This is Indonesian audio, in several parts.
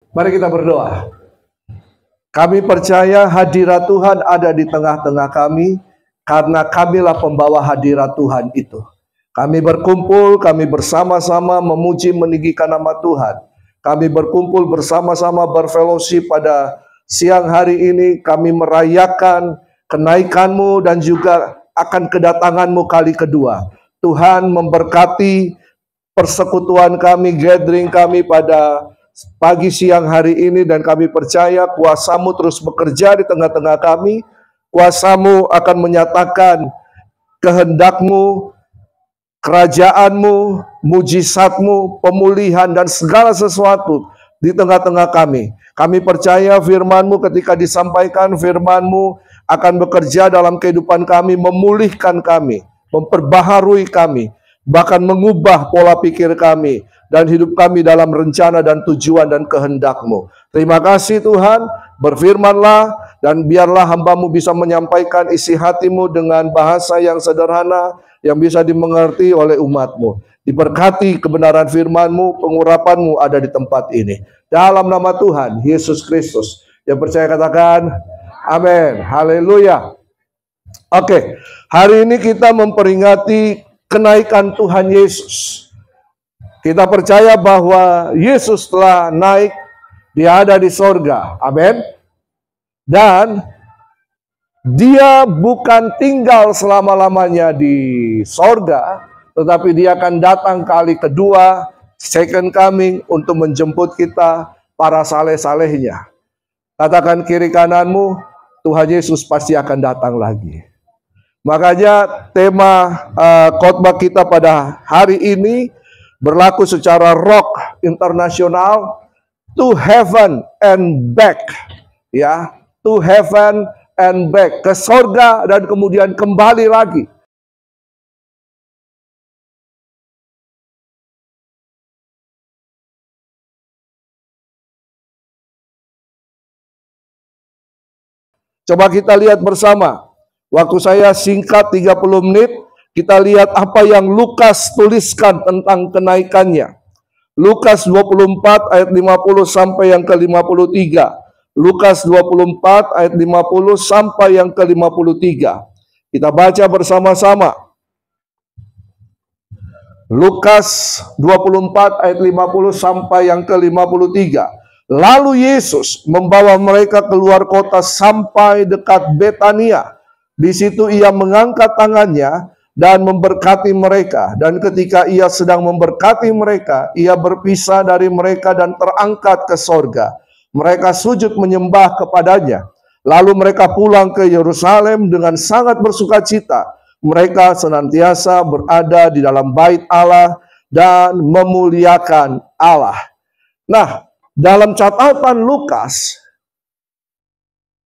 Mari kita berdoa. Kami percaya hadirat Tuhan ada di tengah-tengah kami, karena kamilah pembawa hadirat Tuhan itu. Kami berkumpul, kami bersama-sama memuji meninggikan nama Tuhan. Kami berkumpul bersama-sama berfellowship pada siang hari ini. Kami merayakan kenaikan-Mu dan juga akan kedatangan-Mu kali kedua. Tuhan memberkati persekutuan kami, gathering kami pada pagi siang hari ini, dan kami percaya kuasa-Mu terus bekerja di tengah-tengah kami. Kuasa-Mu akan menyatakan kehendak-Mu, kerajaan-Mu, mujizat-Mu, pemulihan dan segala sesuatu di tengah-tengah kami. Kami percaya firman-Mu ketika disampaikan, firman-Mu akan bekerja dalam kehidupan kami, memulihkan kami, memperbaharui kami, bahkan mengubah pola pikir kami dan hidup kami dalam rencana dan tujuan dan kehendak-Mu. Terima kasih Tuhan, berfirman-Lah dan biarlah hamba-Mu bisa menyampaikan isi hati-Mu dengan bahasa yang sederhana, yang bisa dimengerti oleh umat-Mu. Diberkati kebenaran firman-Mu, pengurapan-Mu ada di tempat ini. Dalam nama Tuhan Yesus Kristus. Yang percaya katakan, amin. Haleluya. Oke, hari ini kita memperingati kenaikan Tuhan Yesus. Kita percaya bahwa Yesus telah naik, Dia ada di sorga. Amin. Dan Dia bukan tinggal selama-lamanya di sorga, tetapi Dia akan datang kali kedua, second coming, untuk menjemput kita, para saleh-salehnya. Katakan kiri kananmu, Tuhan Yesus pasti akan datang lagi. Makanya tema khotbah kita pada hari ini berlaku secara rock internasional, to heaven and back, ya, to heaven and back, ke sorga dan kemudian kembali lagi. Coba kita lihat bersama. Waktu saya singkat 30 menit, kita lihat apa yang Lukas tuliskan tentang kenaikannya. Lukas 24 ayat 50 sampai yang ke-53. Lukas 24 ayat 50 sampai yang ke-53. Kita baca bersama-sama. Lukas 24 ayat 50 sampai yang ke-53. Lalu Yesus membawa mereka keluar kota sampai dekat Betania. Di situ Ia mengangkat tangannya dan memberkati mereka. Dan ketika Ia sedang memberkati mereka, Ia berpisah dari mereka dan terangkat ke sorga. Mereka sujud menyembah kepadanya. Lalu mereka pulang ke Yerusalem dengan sangat bersukacita. Mereka senantiasa berada di dalam bait Allah dan memuliakan Allah. Nah, dalam catatan Lukas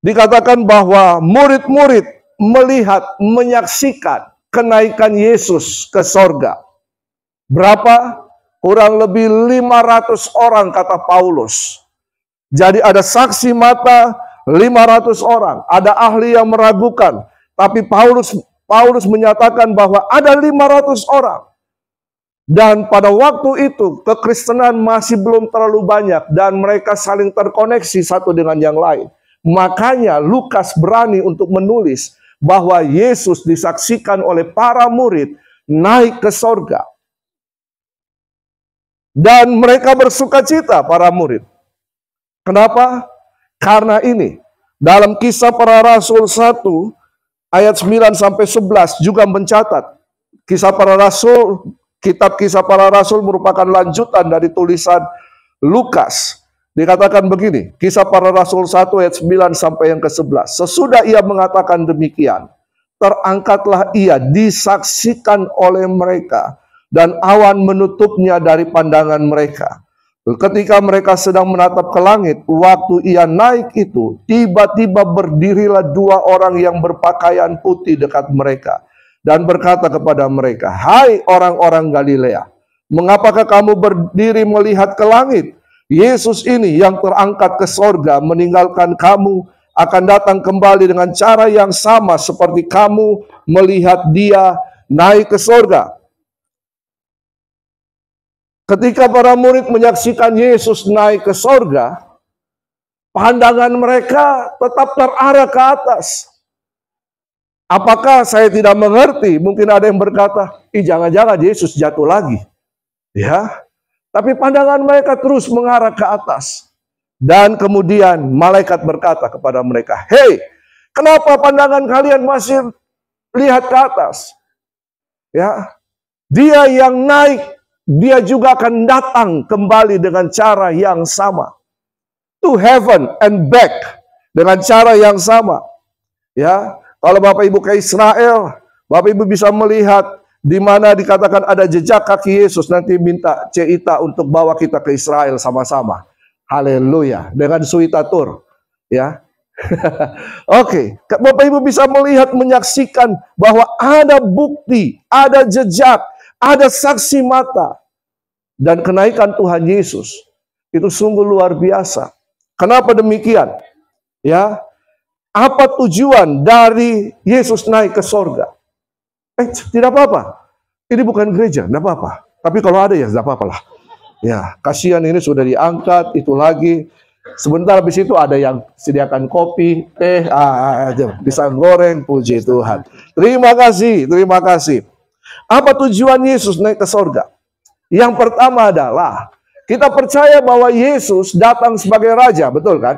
dikatakan bahwa murid-murid melihat, menyaksikan kenaikan Yesus ke sorga. Berapa? Kurang lebih 500 orang kata Paulus. Jadi ada saksi mata 500 orang. Ada ahli yang meragukan. Tapi Paulus menyatakan bahwa ada 500 orang. Dan pada waktu itu kekristenan masih belum terlalu banyak. Dan mereka saling terkoneksi satu dengan yang lain. Makanya Lukas berani untuk menulis bahwa Yesus disaksikan oleh para murid naik ke sorga. Dan mereka bersukacita, para murid. Kenapa? Karena ini. Dalam Kisah Para Rasul 1 ayat 9 sampai 11 juga mencatat. Kisah Para Rasul, kitab Kisah Para Rasul merupakan lanjutan dari tulisan Lukas. Dikatakan begini, Kisah Para Rasul 1 ayat 9 sampai yang ke-11. Sesudah Ia mengatakan demikian, terangkatlah Ia, disaksikan oleh mereka, dan awan menutupnya dari pandangan mereka. Ketika mereka sedang menatap ke langit, waktu Ia naik itu, tiba-tiba berdirilah dua orang yang berpakaian putih dekat mereka, dan berkata kepada mereka, "Hai orang-orang Galilea, mengapakah kamu berdiri melihat ke langit? Yesus ini yang terangkat ke sorga meninggalkan kamu akan datang kembali dengan cara yang sama seperti kamu melihat Dia naik ke sorga." Ketika para murid menyaksikan Yesus naik ke sorga, Pandangan mereka tetap terarah ke atas. Apakah saya tidak mengerti? Mungkin ada yang berkata, jangan-jangan Yesus jatuh lagi. Ya, tapi pandangan mereka terus mengarah ke atas. Dan kemudian malaikat berkata kepada mereka, "Hei, kenapa pandangan kalian masih lihat ke atas? Ya, dia yang naik, dia juga akan datang kembali dengan cara yang sama. To heaven and back, dengan cara yang sama." Ya, kalau Bapak Ibu ke Israel, Bapak Ibu bisa melihat di mana dikatakan ada jejak kaki Yesus. Nanti minta Cita untuk bawa kita ke Israel sama-sama. Haleluya, dengan Suita Tour. Ya. Oke, Bapak Ibu bisa melihat, menyaksikan bahwa ada bukti, ada jejak, ada saksi mata. Dan kenaikan Tuhan Yesus itu sungguh luar biasa. Kenapa demikian? Ya, apa tujuan dari Yesus naik ke sorga? Tidak apa-apa. Ini bukan gereja, tidak apa-apa. Tapi kalau ada ya tidak apa-apa lah. Ya, kasihan ini sudah diangkat, itu lagi. Sebentar habis itu ada yang sediakan kopi, teh, pisang goreng, puji Tuhan. Terima kasih, terima kasih. Apa tujuan Yesus naik ke sorga? Yang pertama adalah kita percaya bahwa Yesus datang sebagai raja, betul kan?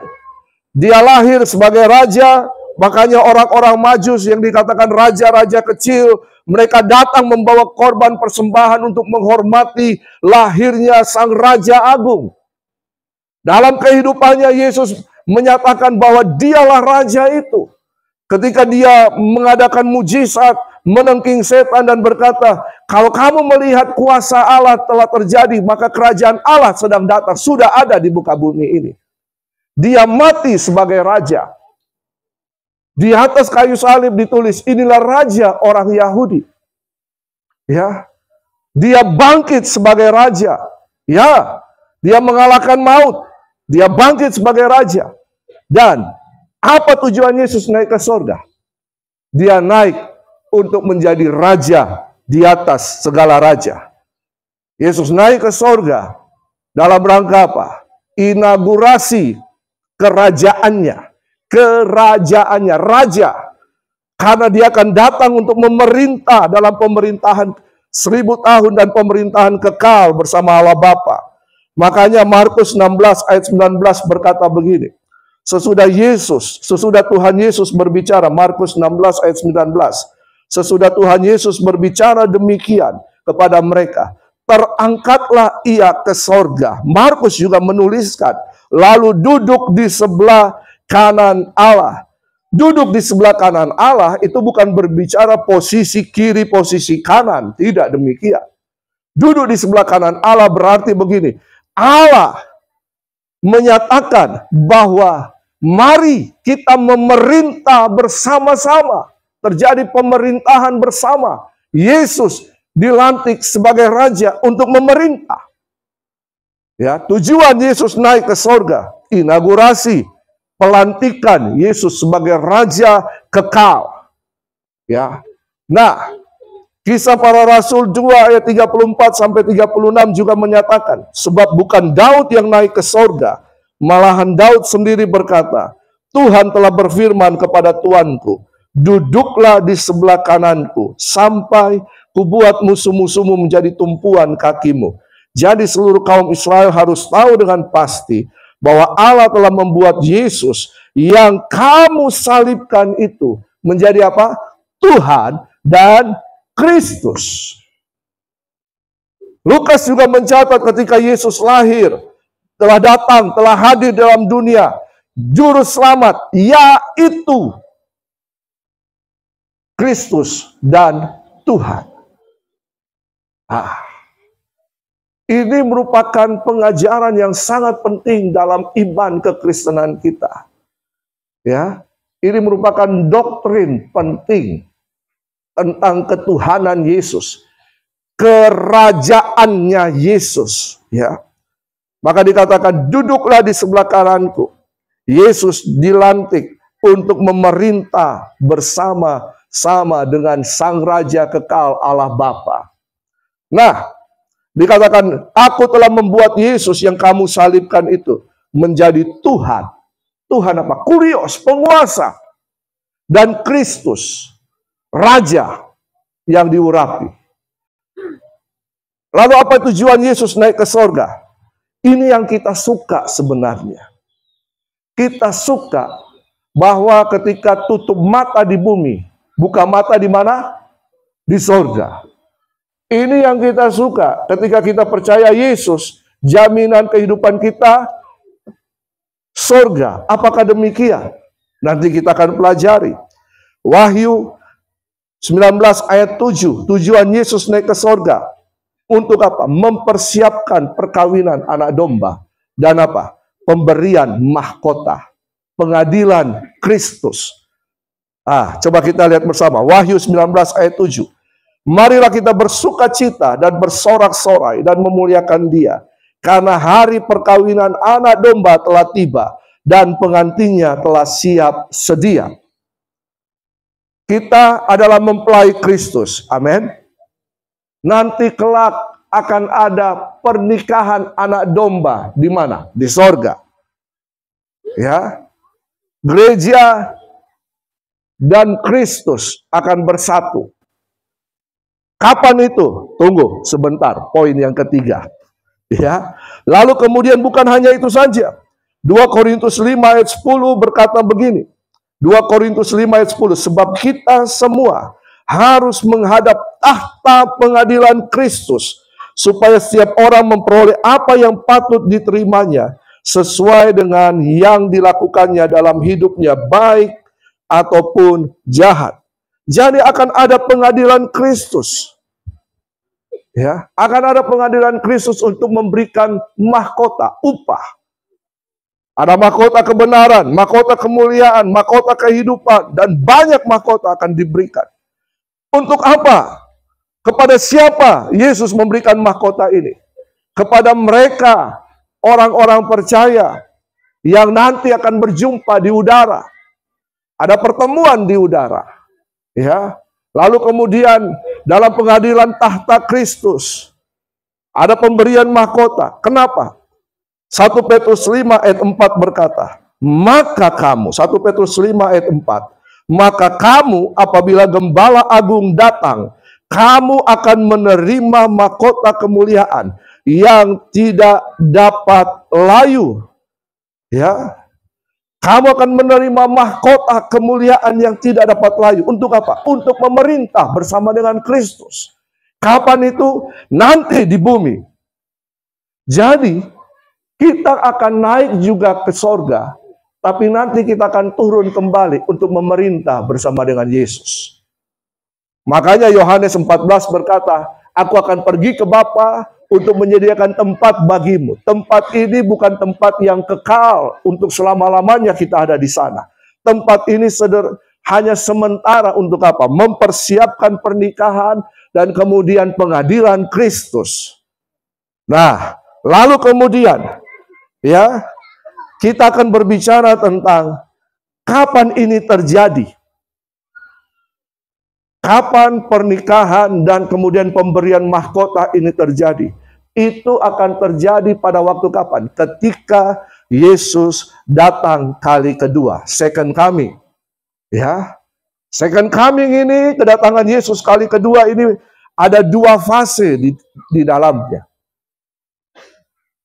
Dia lahir sebagai raja, makanya orang-orang Majus yang dikatakan raja-raja kecil, mereka datang membawa korban persembahan untuk menghormati lahirnya Sang Raja Agung. Dalam kehidupannya Yesus menyatakan bahwa dialah raja itu. Ketika dia mengadakan mujizat, menengking setan dan berkata, "Kalau kamu melihat kuasa Allah telah terjadi, maka kerajaan Allah sedang datang, sudah ada di muka bumi ini." Dia mati sebagai raja. Di atas kayu salib ditulis, inilah raja orang Yahudi. Ya, dia bangkit sebagai raja. Ya, dia mengalahkan maut. Dia bangkit sebagai raja. Dan apa tujuan Yesus naik ke sorga? Dia naik untuk menjadi raja di atas segala raja. Yesus naik ke sorga dalam rangka apa? Inaugurasi kerajaannya. Kerajaannya, raja. Karena dia akan datang untuk memerintah dalam pemerintahan 1000 tahun dan pemerintahan kekal bersama Allah Bapa. Makanya Markus 16 ayat 19 berkata begini. Sesudah Tuhan Yesus berbicara, Markus 16 ayat 19. Sesudah Tuhan Yesus berbicara demikian kepada mereka, terangkatlah ia ke sorga. Markus juga menuliskan, lalu duduk di sebelah kanan Allah. Duduk di sebelah kanan Allah itu bukan berbicara posisi kiri, posisi kanan. Tidak demikian. Duduk di sebelah kanan Allah berarti begini. Allah menyatakan bahwa mari kita memerintah bersama-sama. Terjadi pemerintahan bersama. Yesus dilantik sebagai raja untuk memerintah. Ya, tujuan Yesus naik ke sorga, inaugurasi pelantikan Yesus sebagai raja kekal. Ya. Nah, Kisah Para Rasul 2 ayat 34 sampai 36 juga menyatakan, sebab bukan Daud yang naik ke sorga, malahan Daud sendiri berkata, Tuhan telah berfirman kepada Tuanku, duduklah di sebelah kananku, sampai kubuat musuh-musuhmu menjadi tumpuan kakimu. Jadi seluruh kaum Israel harus tahu dengan pasti, bahwa Allah telah membuat Yesus yang kamu salibkan itu menjadi apa? Tuhan dan Kristus. Lukas juga mencatat ketika Yesus lahir, telah datang, telah hadir dalam dunia, juru selamat, yaitu Kristus dan Tuhan. Ini merupakan pengajaran yang sangat penting dalam iman kekristenan kita. Ya, ini merupakan doktrin penting tentang ketuhanan Yesus, kerajaannya Yesus. Ya, maka dikatakan duduklah di sebelah kananku. Yesus dilantik untuk memerintah bersama-sama dengan Sang Raja kekal Allah Bapa. Nah, dikatakan, aku telah membuat Yesus yang kamu salibkan itu menjadi Tuhan Tuhan apa? Kurios, penguasa. Dan Kristus, Raja yang diurapi. Lalu apa tujuan Yesus naik ke sorga? Ini yang kita suka sebenarnya. Kita suka bahwa ketika tutup mata di bumi, buka mata di mana? Di sorga. Ini yang kita suka ketika kita percaya Yesus, jaminan kehidupan kita, sorga. Apakah demikian? Nanti kita akan pelajari. Wahyu 19 ayat 7. Tujuan Yesus naik ke sorga. Untuk apa? Mempersiapkan perkawinan anak domba. Dan apa? Pemberian mahkota. Pengadilan Kristus. Coba kita lihat bersama. Wahyu 19 ayat 7. Marilah kita bersuka cita dan bersorak-sorai dan memuliakan Dia. Karena hari perkawinan anak domba telah tiba. Dan pengantinnya telah siap sedia. Kita adalah mempelai Kristus. Amin. Nanti kelak akan ada pernikahan anak domba. Di mana? Di sorga. Ya. Gereja dan Kristus akan bersatu. Kapan itu? Tunggu sebentar. Poin yang ketiga. Ya. Lalu kemudian bukan hanya itu saja. 2 Korintus 5 ayat 10 berkata begini. 2 Korintus 5 ayat 10. Sebab kita semua harus menghadap tahta pengadilan Kristus. Supaya setiap orang memperoleh apa yang patut diterimanya. Sesuai dengan yang dilakukannya dalam hidupnya. Baik ataupun jahat. Jadi akan ada pengadilan Kristus. Ya, akan ada pengadilan Kristus untuk memberikan mahkota, upah. Ada mahkota kebenaran, mahkota kemuliaan, mahkota kehidupan, dan banyak mahkota akan diberikan. Untuk apa? Kepada siapa Yesus memberikan mahkota ini? Kepada mereka, orang-orang percaya, yang nanti akan berjumpa di udara. Ada pertemuan di udara. Ya. Lalu kemudian dalam pengadilan tahta Kristus, ada pemberian mahkota. Kenapa? 1 Petrus 5 ayat 4 berkata, maka kamu, 1 Petrus 5 ayat 4, maka kamu apabila Gembala Agung datang, kamu akan menerima mahkota kemuliaan yang tidak dapat layu. Ya, kamu akan menerima mahkota kemuliaan yang tidak dapat layu. Untuk apa? Untuk memerintah bersama dengan Kristus. Kapan itu? Nanti di bumi. Jadi kita akan naik juga ke sorga, tapi nanti kita akan turun kembali untuk memerintah bersama dengan Yesus. Makanya Yohanes 14 berkata, aku akan pergi ke Bapa untuk menyediakan tempat bagimu. Tempat ini bukan tempat yang kekal untuk selama-lamanya kita ada di sana. Tempat ini hanya sementara untuk apa? Mempersiapkan pernikahan dan kemudian pengadilan Kristus. Nah, lalu kemudian ya, kita akan berbicara tentang kapan ini terjadi. Kapan pernikahan dan kemudian pemberian mahkota ini terjadi. Itu akan terjadi pada waktu kapan? Ketika Yesus datang kali kedua. Second coming. Ya, second coming ini, kedatangan Yesus kali kedua ini ada dua fase di dalamnya.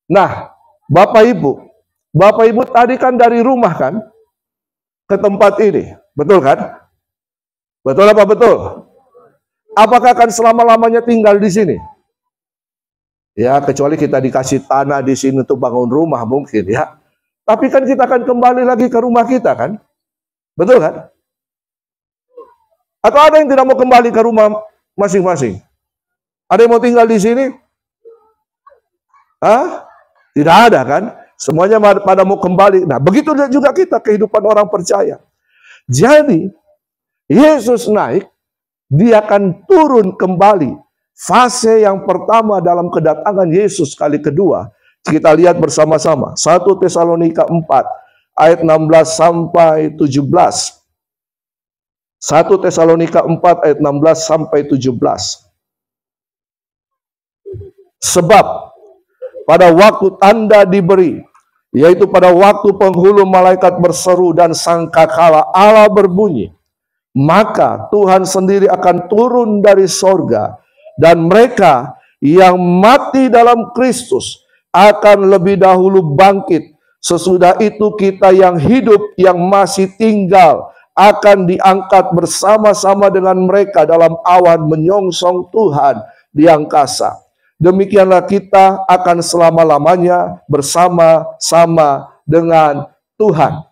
Nah, Bapak Ibu tadi kan dari rumah kan ke tempat ini, betul kan? Betul apa betul? Apakah akan selama-lamanya tinggal di sini? Ya, kecuali kita dikasih tanah di sini untuk bangun rumah mungkin ya. Tapi kan kita akan kembali lagi ke rumah kita kan? Betul kan? Atau ada yang tidak mau kembali ke rumah masing-masing? Ada yang mau tinggal di sini? Tidak ada kan? Semuanya pada mau kembali. Nah, begitu juga kita kehidupan orang percaya. Jadi, Yesus naik, dia akan turun kembali. Fase yang pertama dalam kedatangan Yesus kali kedua, kita lihat bersama-sama. 1 Tesalonika 4 ayat 16 sampai 17. 1 Tesalonika 4 ayat 16 sampai 17. Sebab pada waktu tanda diberi, yaitu pada waktu penghulu malaikat berseru dan sangkakala Allah berbunyi, maka Tuhan sendiri akan turun dari sorga, dan mereka yang mati dalam Kristus akan lebih dahulu bangkit. Sesudah itu kita yang hidup, yang masih tinggal, akan diangkat bersama-sama dengan mereka dalam awan menyongsong Tuhan di angkasa. Demikianlah kita akan selama-lamanya bersama-sama dengan Tuhan.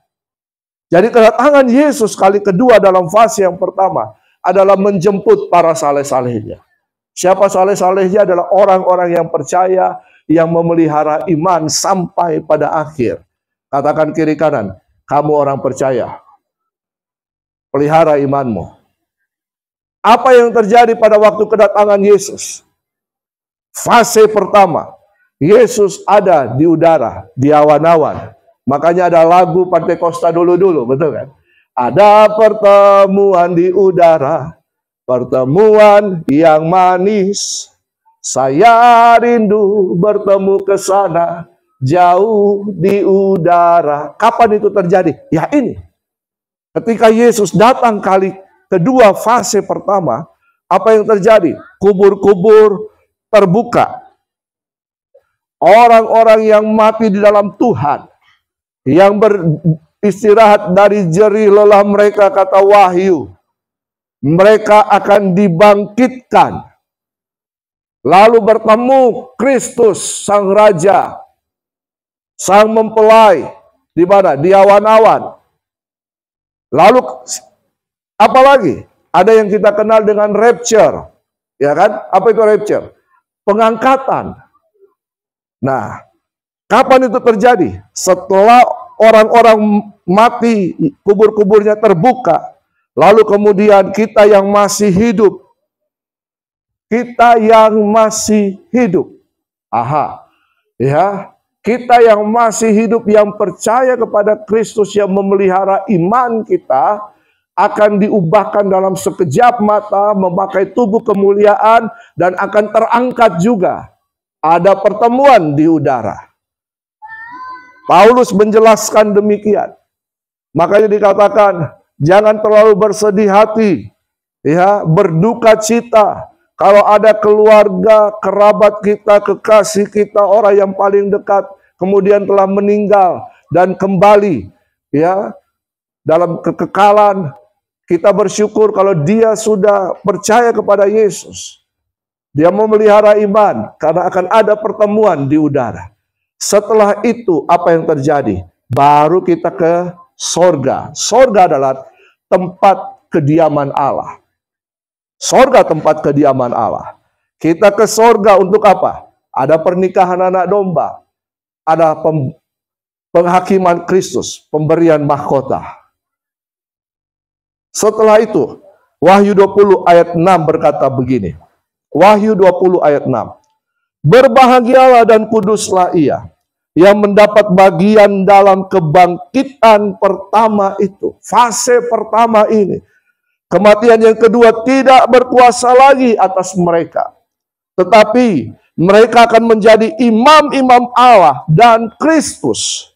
Jadi kedatangan Yesus kali kedua dalam fase yang pertama adalah menjemput para saleh-salehnya. Siapa saleh-salehnya? Adalah orang-orang yang percaya, yang memelihara iman sampai pada akhir. Katakan kiri kanan, kamu orang percaya, pelihara imanmu. Apa yang terjadi pada waktu kedatangan Yesus? Fase pertama, Yesus ada di udara, di awan-awan. Makanya ada lagu Pantekosta dulu-dulu, betul kan? Ada pertemuan di udara, pertemuan yang manis. Saya rindu bertemu ke sana, jauh di udara. Kapan itu terjadi? Ya ini. Ketika Yesus datang kali kedua fase pertama, apa yang terjadi? Kubur-kubur terbuka. Orang-orang yang mati di dalam Tuhan, yang beristirahat dari jerih lelah mereka, kata Wahyu, mereka akan dibangkitkan. Lalu bertemu Kristus, Sang Raja, Sang Mempelai, di mana? Di awan-awan. Lalu apa lagi? Ada yang kita kenal dengan rapture, ya kan? Apa itu rapture? Pengangkatan. Nah, kapan itu terjadi? Setelah orang-orang mati, kubur-kuburnya terbuka, lalu kemudian kita yang masih hidup, ya, kita yang masih hidup, yang percaya kepada Kristus, yang memelihara iman kita, akan diubahkan dalam sekejap mata, memakai tubuh kemuliaan, dan akan terangkat juga. Ada pertemuan di udara. Paulus menjelaskan demikian. Makanya dikatakan, jangan terlalu bersedih hati, ya, berduka cita. Kalau ada keluarga, kerabat kita, kekasih kita, orang yang paling dekat, kemudian telah meninggal dan kembali, ya, dalam kekekalan, kita bersyukur kalau dia sudah percaya kepada Yesus. Dia memelihara iman, karena akan ada pertemuan di udara. Setelah itu, apa yang terjadi? Baru kita ke sorga. Sorga adalah tempat kediaman Allah. Sorga tempat kediaman Allah. Kita ke sorga untuk apa? Ada pernikahan anak domba. Ada penghakiman Kristus, pemberian mahkota. Setelah itu, Wahyu 20 ayat 6 berkata begini. Wahyu 20 ayat 6. Berbahagialah dan kuduslah ia yang mendapat bagian dalam kebangkitan pertama itu. Fase pertama ini. Kematian yang kedua tidak berkuasa lagi atas mereka. Tetapi mereka akan menjadi imam-imam Allah dan Kristus.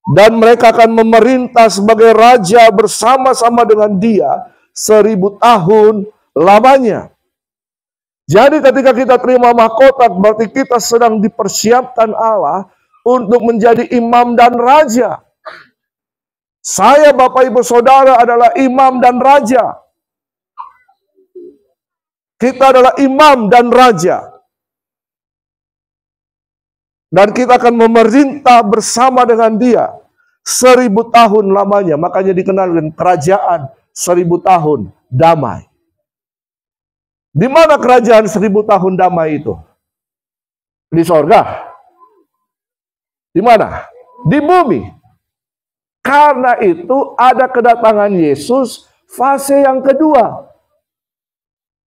Dan mereka akan memerintah sebagai raja bersama-sama dengan dia 1000 tahun lamanya. Jadi ketika kita terima mahkota, berarti kita sedang dipersiapkan Allah untuk menjadi imam dan raja. Saya, Bapak Ibu Saudara, adalah imam dan raja. Kita adalah imam dan raja. Dan kita akan memerintah bersama dengan dia 1000 tahun lamanya. Makanya dikenal dengan kerajaan 1000 tahun damai. Di mana kerajaan 1000 tahun damai itu? Di sorga. Di mana? Di bumi. Karena itu ada kedatangan Yesus fase yang kedua.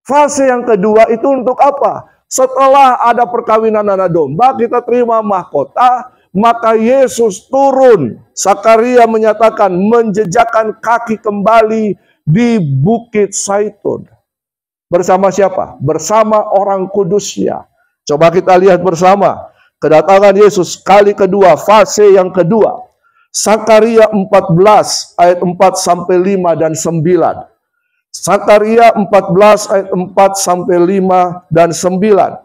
Fase yang kedua itu untuk apa? Setelah ada perkawinan anak domba, kita terima mahkota, maka Yesus turun. Sakaria menyatakan menjejakkan kaki kembali di Bukit Zaitun. Bersama siapa? Bersama orang kudusnya. Coba kita lihat bersama. Kedatangan Yesus kali kedua, fase yang kedua. Sakaria 14 ayat 4 sampai 5 dan 9. Sakaria 14 ayat 4 sampai 5 dan 9.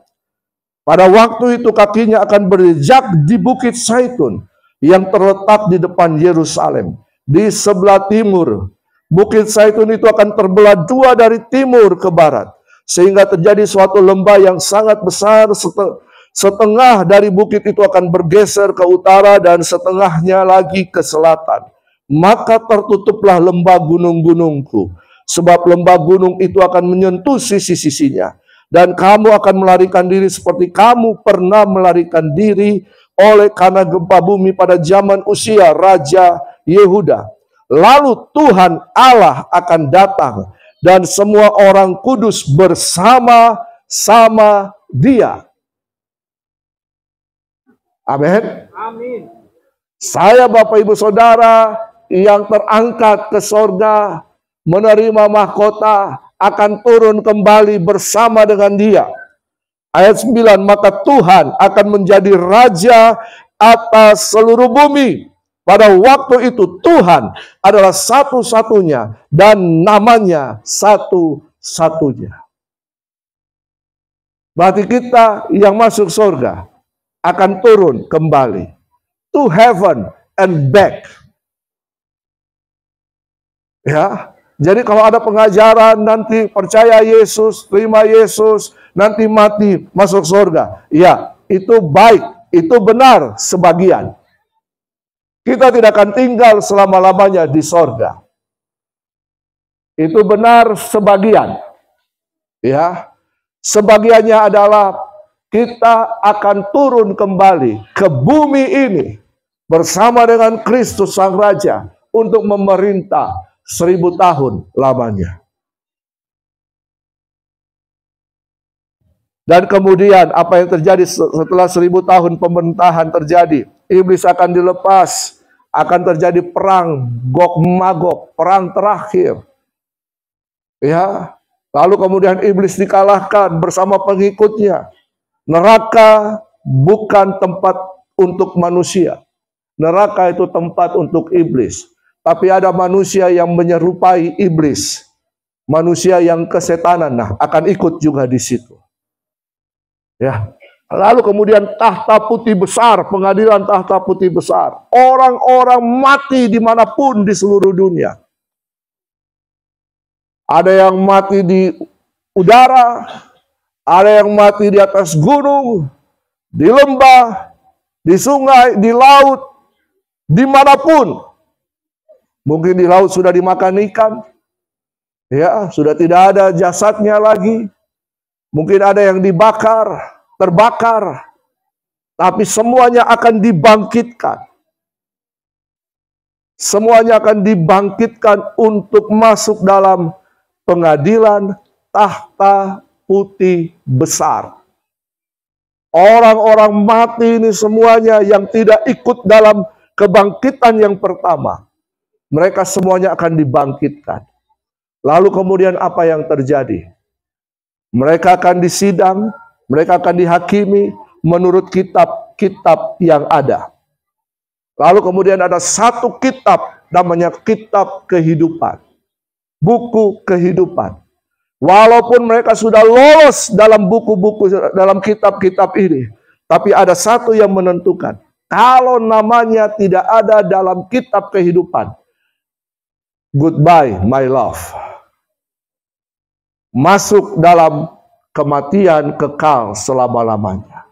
Pada waktu itu kakinya akan berjejak di Bukit Zaitun yang terletak di depan Yerusalem, di sebelah timur. Bukit Zaitun itu akan terbelah dua dari timur ke barat, sehingga terjadi suatu lembah yang sangat besar. Setengah dari bukit itu akan bergeser ke utara dan setengahnya lagi ke selatan. Maka tertutuplah lembah gunung-gunungku, sebab lembah gunung itu akan menyentuh sisi-sisinya. Dan kamu akan melarikan diri seperti kamu pernah melarikan diri oleh karena gempa bumi pada zaman Usia Raja Yehuda. Lalu Tuhan Allah akan datang dan semua orang kudus bersama-sama Dia. Amin. Amin. Saya Bapak Ibu Saudara yang terangkat ke sorga, menerima mahkota, akan turun kembali bersama dengan Dia. Ayat 9, maka Tuhan akan menjadi raja atas seluruh bumi. Pada waktu itu Tuhan adalah satu-satunya dan namanya satu-satunya. Berarti kita yang masuk surga akan turun kembali to heaven and back. Ya, jadi kalau ada pengajaran nanti percaya Yesus, terima Yesus, nanti mati masuk surga. Ya, itu baik, itu benar sebagian. Kita tidak akan tinggal selama-lamanya di surga. Itu benar sebagian. Ya, sebagiannya adalah kita akan turun kembali ke bumi ini bersama dengan Kristus Sang Raja untuk memerintah 1000 tahun lamanya. Dan kemudian apa yang terjadi setelah 1000 tahun pemerintahan terjadi? Iblis akan dilepas, akan terjadi perang Gog Magog, perang terakhir. Ya, lalu kemudian iblis dikalahkan bersama pengikutnya. Neraka bukan tempat untuk manusia. Neraka itu tempat untuk iblis. Tapi ada manusia yang menyerupai iblis. Manusia yang kesetanan, nah akan ikut juga di situ. Ya. Lalu kemudian tahta putih besar, pengadilan tahta putih besar. Orang-orang mati dimanapun di seluruh dunia. Ada yang mati di udara, ada yang mati di atas gunung, di lembah, di sungai, di laut, dimanapun. Mungkin di laut sudah dimakan ikan, ya sudah tidak ada jasadnya lagi. Mungkin ada yang dibakar, terbakar, tapi semuanya akan dibangkitkan. Semuanya akan dibangkitkan untuk masuk dalam pengadilan tahta putih besar. Orang-orang mati ini semuanya yang tidak ikut dalam kebangkitan yang pertama, mereka semuanya akan dibangkitkan. Lalu kemudian apa yang terjadi? Mereka akan disidang, mereka akan dihakimi menurut kitab-kitab yang ada. Lalu kemudian ada satu kitab, namanya kitab kehidupan. Buku kehidupan. Walaupun mereka sudah lolos dalam buku-buku, dalam kitab-kitab ini, tapi ada satu yang menentukan. Kalau namanya tidak ada dalam kitab kehidupan, goodbye my love. Masuk dalam kematian kekal selama-lamanya.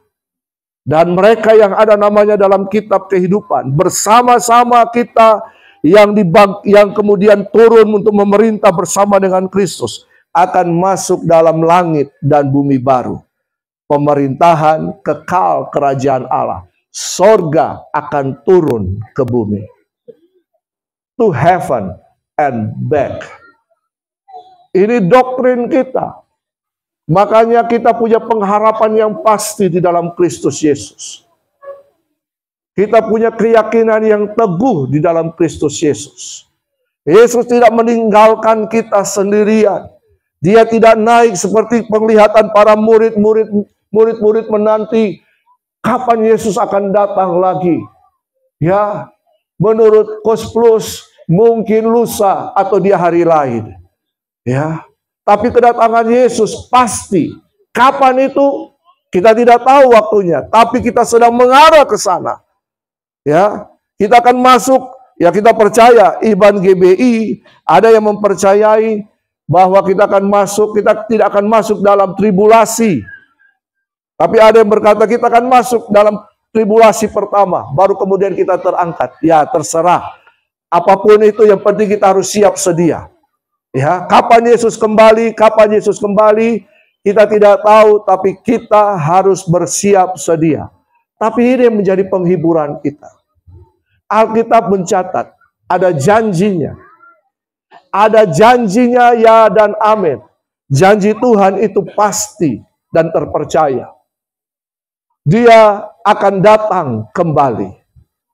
Dan mereka yang ada namanya dalam kitab kehidupan, bersama-sama kita yang kemudian turun untuk memerintah bersama dengan Kristus, akan masuk dalam langit dan bumi baru. Pemerintahan kekal kerajaan Allah. Sorga akan turun ke bumi. To heaven and back. Ini doktrin kita. Makanya kita punya pengharapan yang pasti di dalam Kristus Yesus. Kita punya keyakinan yang teguh di dalam Kristus Yesus. Yesus tidak meninggalkan kita sendirian. Dia tidak naik seperti penglihatan para murid-murid menanti Kapan Yesus akan datang lagi? Ya, menurut Kos Plus mungkin lusa atau di hari lain. Ya, tapi kedatangan Yesus pasti. Kapan itu? Kita tidak tahu waktunya, tapi kita sedang mengarah ke sana. Ya, kita akan masuk, ya kita percaya, Iban GBI, ada yang mempercayai bahwa kita akan masuk, kita tidak akan masuk dalam tribulasi. Tapi ada yang berkata kita akan masuk dalam tribulasi pertama, baru kemudian kita terangkat. Ya, terserah. Apapun itu, yang penting kita harus siap sedia. Ya, kapan Yesus kembali, kita tidak tahu, tapi kita harus bersiap sedia. Tapi ini yang menjadi penghiburan kita. Alkitab mencatat, ada janjinya. Ada janjinya ya dan amin. Janji Tuhan itu pasti dan terpercaya. Dia akan datang kembali.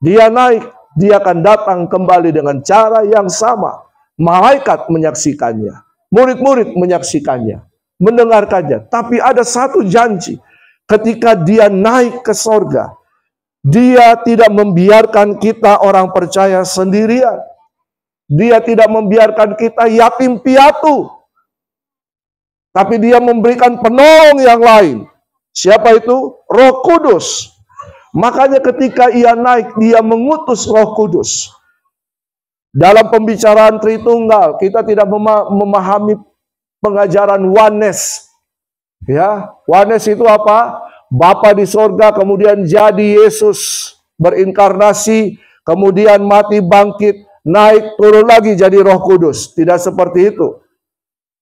Dia naik, dia akan datang kembali dengan cara yang sama. Malaikat menyaksikannya. Murid-murid menyaksikannya. Mendengarkannya. Tapi ada satu janji. Ketika dia naik ke sorga, dia tidak membiarkan kita orang percaya sendirian. Dia tidak membiarkan kita yatim piatu. Tapi dia memberikan penolong yang lain. Siapa itu? Roh Kudus. Makanya ketika ia naik, dia mengutus Roh Kudus. Dalam pembicaraan Tritunggal, kita tidak memahami pengajaran oneness. Ya, oneness itu apa? Bapa di sorga, kemudian jadi Yesus berinkarnasi, kemudian mati bangkit, naik turun lagi jadi Roh Kudus. Tidak seperti itu.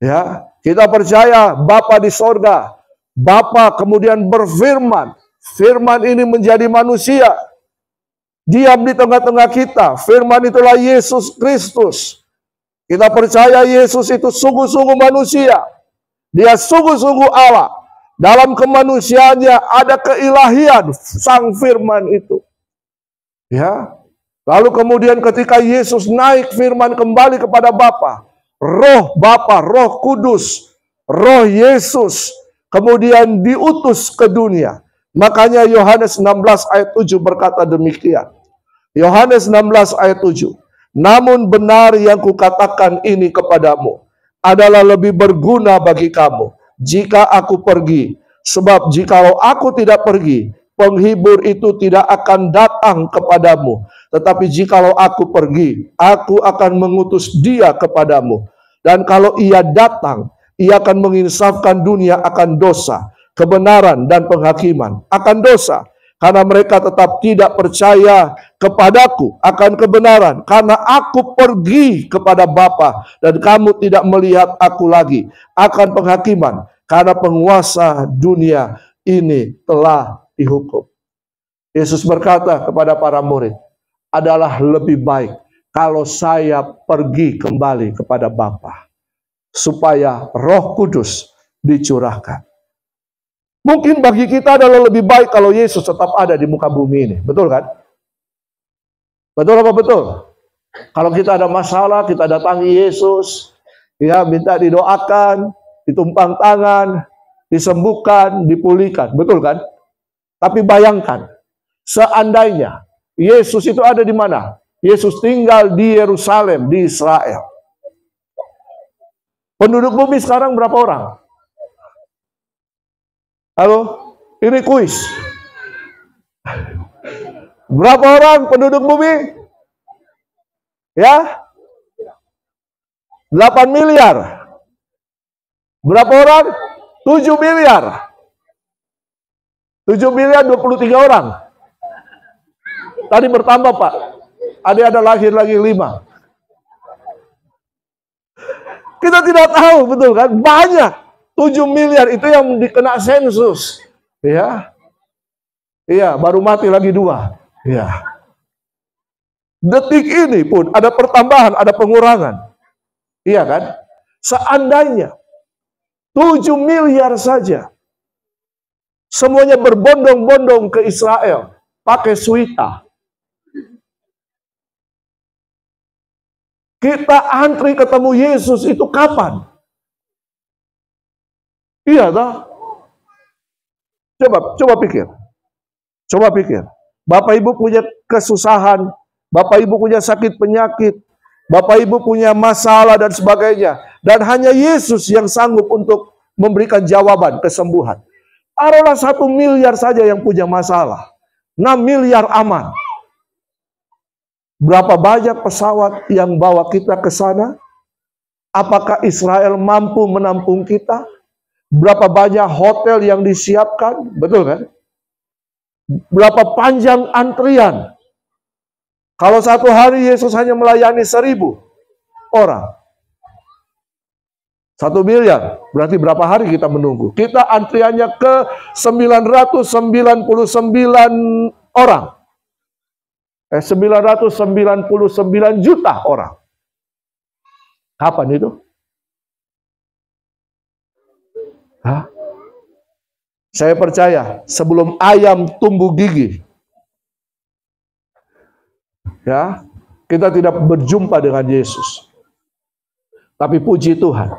Ya, kita percaya Bapa di sorga, Bapa kemudian berfirman. Firman ini menjadi manusia. Diam di tengah-tengah kita. Firman itulah Yesus Kristus. Kita percaya Yesus itu sungguh-sungguh manusia. Dia sungguh-sungguh Allah. Dalam kemanusiaannya ada keilahian sang firman itu. Ya. Lalu kemudian ketika Yesus naik, firman kembali kepada Bapa. Roh Bapa, Roh Kudus, Roh Yesus kemudian diutus ke dunia. Makanya Yohanes 16 ayat 7 berkata demikian. Yohanes 16 ayat 7. Namun benar yang kukatakan ini kepadamu adalah lebih berguna bagi kamu jika aku pergi. Sebab jikalau aku tidak pergi, penghibur itu tidak akan datang kepadamu. Tetapi jikalau aku pergi, aku akan mengutus dia kepadamu. Dan kalau ia datang, ia akan menginsafkan dunia akan dosa, kebenaran dan penghakiman. Akan dosa, karena mereka tetap tidak percaya kepadaku akan kebenaran. Karena aku pergi kepada Bapa dan kamu tidak melihat aku lagi. Akan penghakiman, karena penguasa dunia ini telah dihukum. Yesus berkata kepada para murid, adalah lebih baik kalau saya pergi kembali kepada Bapa, supaya Roh Kudus dicurahkan. Mungkin bagi kita adalah lebih baik kalau Yesus tetap ada di muka bumi ini. Betul kan? Betul apa betul? Kalau kita ada masalah, kita datangi Yesus, ya minta didoakan, ditumpang tangan, disembuhkan, dipulihkan. Betul kan? Tapi bayangkan, seandainya Yesus itu ada di mana? Yesus tinggal di Yerusalem, di Israel. Penduduk bumi sekarang berapa orang? Halo? Ini kuis. Berapa orang penduduk bumi? Ya? 8 miliar. Berapa orang? 7 miliar. 7 miliar 23 orang. Tadi bertambah, Pak. Ada lahir lagi 5. Kita tidak tahu, betul kan? Banyak. 7 miliar itu yang dikena sensus. Ya. Iya, baru mati lagi 2. Ya. Detik ini pun ada pertambahan, ada pengurangan. Iya kan? Seandainya 7 miliar saja semuanya berbondong-bondong ke Israel pakai suita. Kita antri ketemu Yesus itu kapan? Iya toh? Coba pikir. Coba pikir. Bapak Ibu punya kesusahan, Bapak Ibu punya sakit penyakit, Bapak Ibu punya masalah dan sebagainya. Dan hanya Yesus yang sanggup untuk memberikan jawaban kesembuhan. Taruhlah 1 miliar saja yang punya masalah. 6 miliar aman. Berapa banyak pesawat yang bawa kita ke sana? Apakah Israel mampu menampung kita? Berapa banyak hotel yang disiapkan? Betul kan? Berapa panjang antrian? Kalau satu hari Yesus hanya melayani 1000 orang. 1 miliar. Berarti berapa hari kita menunggu? Kita antriannya ke 999 orang. 999 juta orang. Kapan itu? Hah? Saya percaya sebelum ayam tumbuh gigi, ya, kita tidak berjumpa dengan Yesus. Tapi puji Tuhan,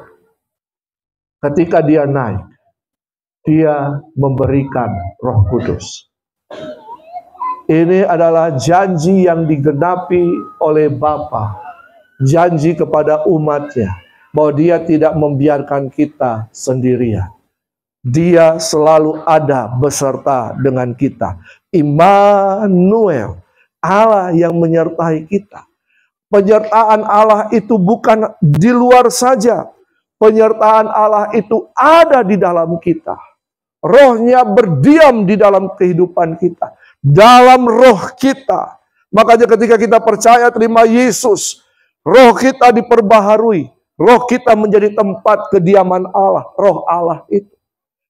ketika dia naik, dia memberikan Roh Kudus. Ini adalah janji yang digenapi oleh Bapa. Janji kepada umatnya bahwa dia tidak membiarkan kita sendirian. Dia selalu ada beserta dengan kita. Immanuel, Allah yang menyertai kita. Penyertaan Allah itu bukan di luar saja. Penyertaan Allah itu ada di dalam kita. Rohnya berdiam di dalam kehidupan kita. Dalam roh kita. Makanya ketika kita percaya terima Yesus, roh kita diperbaharui. Roh kita menjadi tempat kediaman Allah. Roh Allah itu.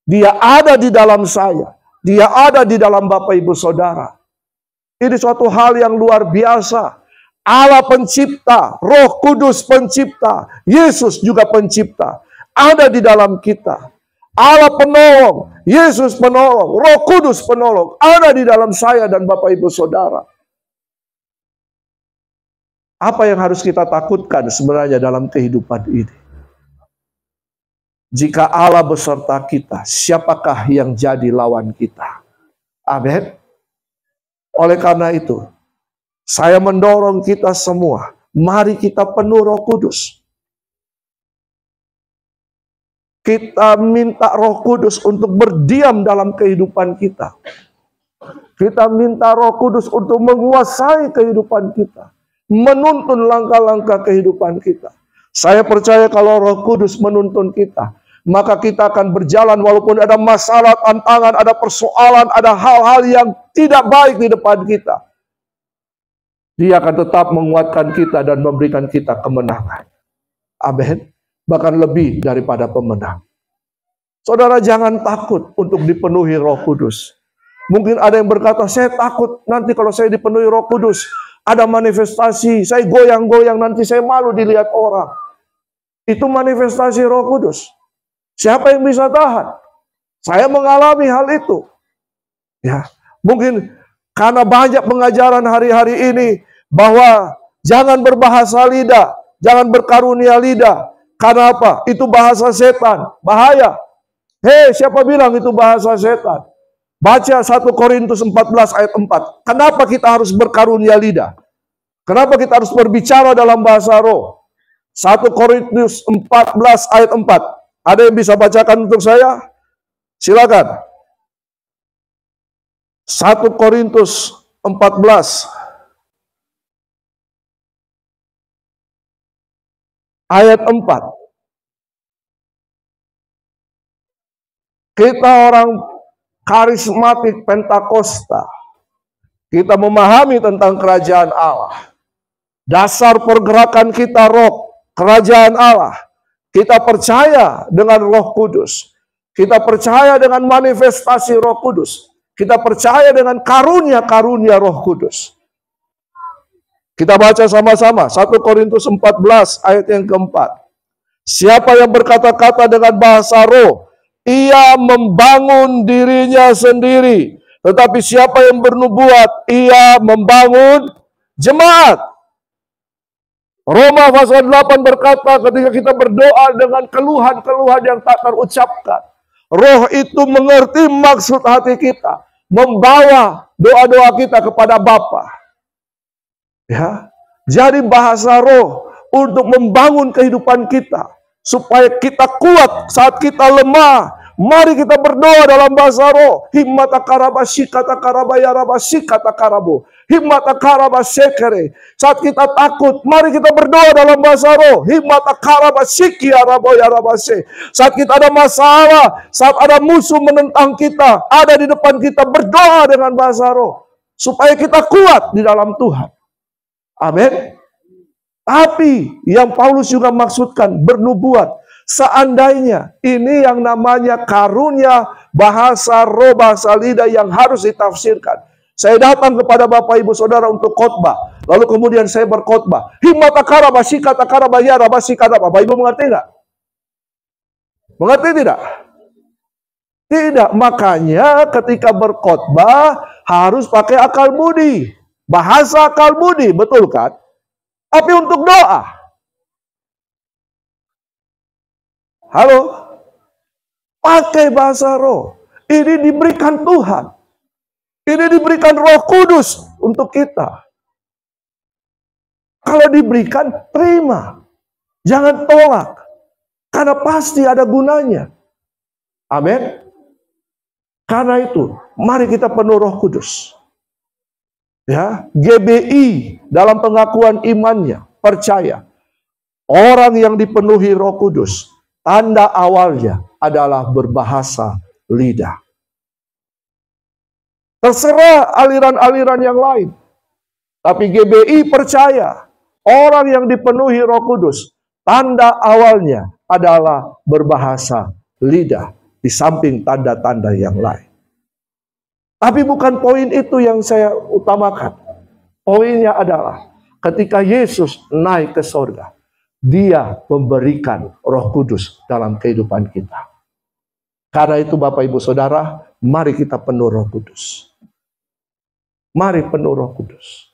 Dia ada di dalam saya. Dia ada di dalam Bapak Ibu Saudara. Ini suatu hal yang luar biasa. Allah pencipta, Roh Kudus pencipta, Yesus juga pencipta. Ada di dalam kita. Allah penolong, Yesus penolong, Roh Kudus penolong. Ada di dalam saya dan Bapak Ibu Saudara. Apa yang harus kita takutkan sebenarnya dalam kehidupan ini? Jika Allah beserta kita, siapakah yang jadi lawan kita? Amin. Oleh karena itu, saya mendorong kita semua, mari kita penuh Roh Kudus. Kita minta Roh Kudus untuk berdiam dalam kehidupan kita. Kita minta Roh Kudus untuk menguasai kehidupan kita. Menuntun langkah-langkah kehidupan kita. Saya percaya kalau Roh Kudus menuntun kita, maka kita akan berjalan walaupun ada masalah, tantangan, ada persoalan, ada hal-hal yang tidak baik di depan kita. Dia akan tetap menguatkan kita dan memberikan kita kemenangan. Amin. Bahkan lebih daripada pemenang. Saudara, jangan takut untuk dipenuhi Roh Kudus. Mungkin ada yang berkata, saya takut nanti kalau saya dipenuhi Roh Kudus, ada manifestasi, saya goyang-goyang, nanti saya malu dilihat orang. Itu manifestasi Roh Kudus. Siapa yang bisa tahan? Saya mengalami hal itu. Ya, mungkin karena banyak pengajaran hari-hari ini bahwa jangan berbahasa lidah, jangan berkarunia lidah. Karena apa? Itu bahasa setan, bahaya. Hei, siapa bilang itu bahasa setan? Baca 1 Korintus 14 ayat 4. Kenapa kita harus berkarunia lidah? Kenapa kita harus berbicara dalam bahasa roh? 1 Korintus 14 ayat 4. Ada yang bisa bacakan untuk saya? Silakan. 1 Korintus 14 ayat 4. Kita orang karismatik Pentakosta. Kita memahami tentang kerajaan Allah. Dasar pergerakan kita roh, kerajaan Allah. Kita percaya dengan Roh Kudus. Kita percaya dengan manifestasi Roh Kudus. Kita percaya dengan karunia-karunia Roh Kudus. Kita baca sama-sama 1 Korintus 14 ayat yang keempat. Siapa yang berkata-kata dengan bahasa roh, ia membangun dirinya sendiri. Tetapi siapa yang bernubuat, ia membangun jemaat. Roma pasal 8 berkata ketika kita berdoa dengan keluhan-keluhan yang tak terucapkan, Roh itu mengerti maksud hati kita. membawa doa-doa kita kepada Bapa. Ya, jadi bahasa roh untuk membangun kehidupan kita supaya kita kuat saat kita lemah. Mari kita berdoa dalam bahasa roh. Himmata karabasi kata karabaya rabasi kata karabo. Himmata karabasekere. Saat kita takut, mari kita berdoa dalam bahasa roh. Himmata karabasiki araboya rabase. Saat kita ada masalah, saat ada musuh menentang kita, ada di depan kita, berdoa dengan bahasa roh supaya kita kuat di dalam Tuhan. Amin. Tapi yang Paulus juga maksudkan bernubuat. Seandainya ini yang namanya karunia bahasa roh, bahasa lidah yang harus ditafsirkan. Saya datang kepada Bapak Ibu Saudara untuk khotbah. Lalu kemudian saya berkhotbah. Himmata karabasi kata karabaya rabasi kata. Bapak Ibu mengerti nggak? Mengerti tidak? Tidak. Makanya ketika berkhotbah harus pakai akal budi. Bahasa akal budi, betul kan? Tapi untuk doa. Halo? Pakai bahasa roh. Ini diberikan Tuhan. Ini diberikan Roh Kudus untuk kita. Kalau diberikan, terima. Jangan tolak. Karena pasti ada gunanya. Amin. Karena itu, mari kita penuh Roh Kudus. Ya, GBI dalam pengakuan imannya percaya orang yang dipenuhi Roh Kudus, tanda awalnya adalah berbahasa lidah. Terserah aliran-aliran yang lain. Tapi GBI percaya orang yang dipenuhi Roh Kudus, tanda awalnya adalah berbahasa lidah di samping tanda-tanda yang lain. Tapi bukan poin itu yang saya utamakan. Poinnya adalah ketika Yesus naik ke sorga, Dia memberikan Roh Kudus dalam kehidupan kita. Karena itu Bapak Ibu Saudara, mari kita penuh Roh Kudus. Mari penuh Roh Kudus.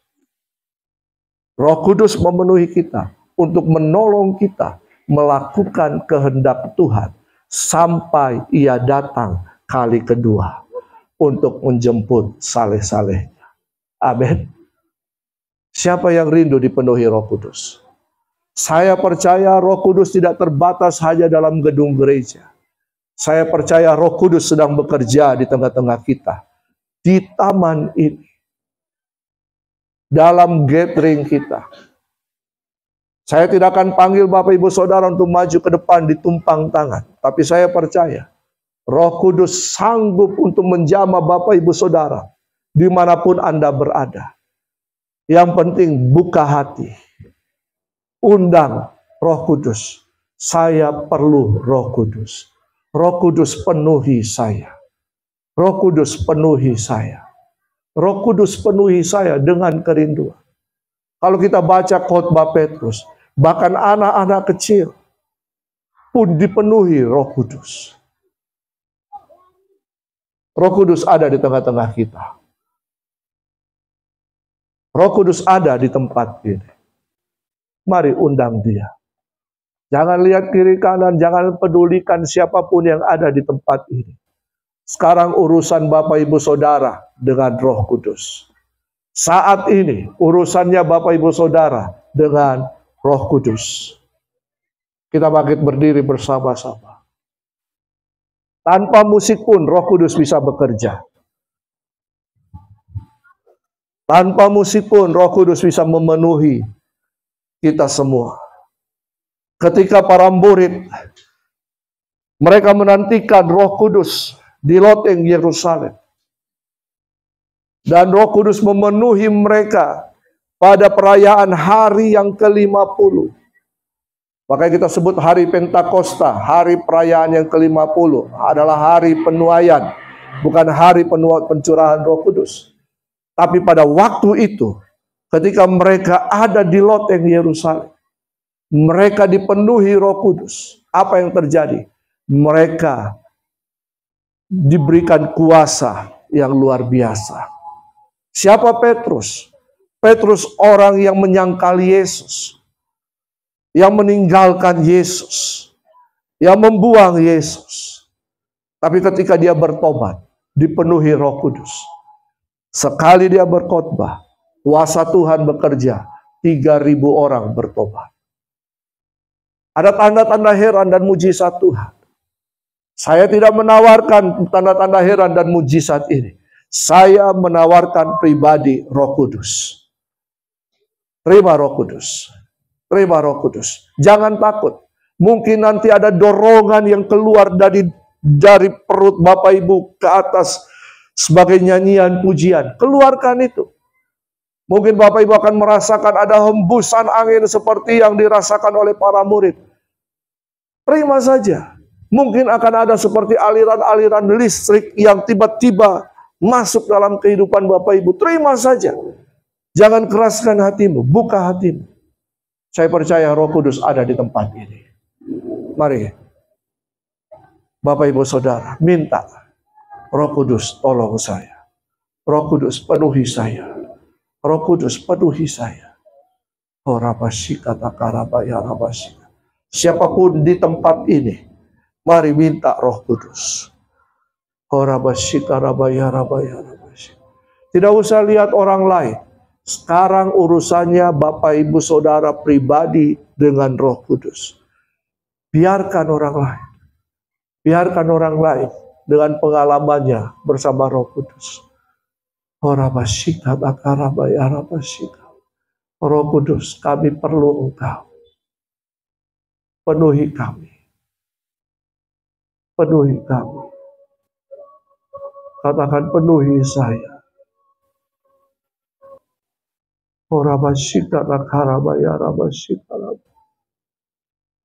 Roh Kudus memenuhi kita untuk menolong kita melakukan kehendak Tuhan sampai Ia datang kali kedua untuk menjemput saleh-salehnya. Amin. Siapa yang rindu dipenuhi Roh Kudus? Saya percaya Roh Kudus tidak terbatas hanya dalam gedung gereja. Saya percaya Roh Kudus sedang bekerja di tengah-tengah kita. Di taman ini. Dalam gathering kita. Saya tidak akan panggil Bapak Ibu Saudara untuk maju ke depan ditumpang tangan. Tapi saya percaya Roh Kudus sanggup untuk menjamah Bapak Ibu Saudara dimanapun Anda berada. Yang penting buka hati. Undang Roh Kudus. Saya perlu Roh Kudus. Roh Kudus penuhi saya. Roh Kudus penuhi saya. Roh Kudus penuhi saya dengan kerinduan. Kalau kita baca khotbah Petrus, bahkan anak-anak kecil pun dipenuhi Roh Kudus. Roh Kudus ada di tengah-tengah kita. Roh Kudus ada di tempat ini. Mari undang Dia. Jangan lihat kiri kanan, jangan pedulikan siapapun yang ada di tempat ini. Sekarang urusan Bapak Ibu Saudara dengan Roh Kudus. Saat ini urusannya Bapak Ibu Saudara dengan Roh Kudus. Kita bangkit berdiri bersama-sama. Tanpa musik pun Roh Kudus bisa bekerja. Tanpa musik pun Roh Kudus bisa memenuhi kita semua. Ketika para murid mereka menantikan Roh Kudus di loteng Yerusalem. Dan Roh Kudus memenuhi mereka pada perayaan hari yang ke-50. Makanya kita sebut hari Pentakosta, hari perayaan yang ke-50 adalah hari penuaian, bukan hari pencurahan Roh Kudus. Tapi pada waktu itu, ketika mereka ada di loteng Yerusalem, mereka dipenuhi Roh Kudus. Apa yang terjadi? Mereka diberikan kuasa yang luar biasa. Siapa Petrus? Petrus orang yang menyangkal Yesus, yang meninggalkan Yesus, yang membuang Yesus. Tapi ketika dia bertobat, dipenuhi Roh Kudus. Sekali dia berkhotbah, kuasa Tuhan bekerja, 3.000 orang bertobat. Ada tanda-tanda heran dan mujizat Tuhan. Saya tidak menawarkan tanda-tanda heran dan mujizat ini. Saya menawarkan pribadi Roh Kudus. Terima Roh Kudus. Terima Roh Kudus. Jangan takut. Mungkin nanti ada dorongan yang keluar dari perut Bapak Ibu ke atas sebagai nyanyian pujian. Keluarkan itu. Mungkin Bapak Ibu akan merasakan ada hembusan angin seperti yang dirasakan oleh para murid. Terima saja. Mungkin akan ada seperti aliran-aliran listrik yang tiba-tiba masuk dalam kehidupan Bapak Ibu. Terima saja. Jangan keraskan hatimu, buka hatimu. Saya percaya Roh Kudus ada di tempat ini. Mari, Bapak Ibu Saudara, minta Roh Kudus tolong saya. Roh Kudus penuhi saya. Roh Kudus penuhi saya. Oh rabashika takarabaya rabashika. Siapapun di tempat ini, mari minta Roh Kudus. Oh rabashika rabaya rabaya rabashika. Tidak usah lihat orang lain. Sekarang urusannya Bapak Ibu Saudara pribadi dengan Roh Kudus. Biarkan orang lain. Biarkan orang lain dengan pengalamannya bersama Roh Kudus. Orabashika bakarabaya rabashika. Roh Kudus, kami perlu Engkau. Penuhi kami. Penuhi kami. Katakan penuhi saya. Orabashika bakarabaya rabashika.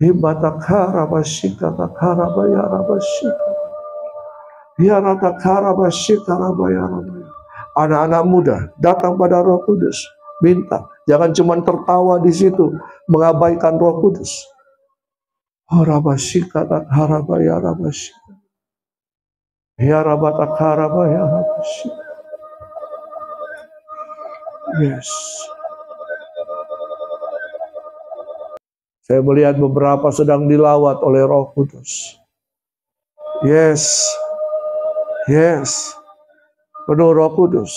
Hibatakara bashika takarabaya rabashika. Hiaratakara bashika rabaya rabaya. Anak-anak muda datang pada Roh Kudus. Minta. Jangan cuma tertawa di situ. Mengabaikan Roh Kudus. Rabashika takarabaya rabashika. Hiarabatakara rabashika. Yes. Saya melihat beberapa sedang dilawat oleh Roh Kudus. Yes. Yes. Penuh Roh Kudus.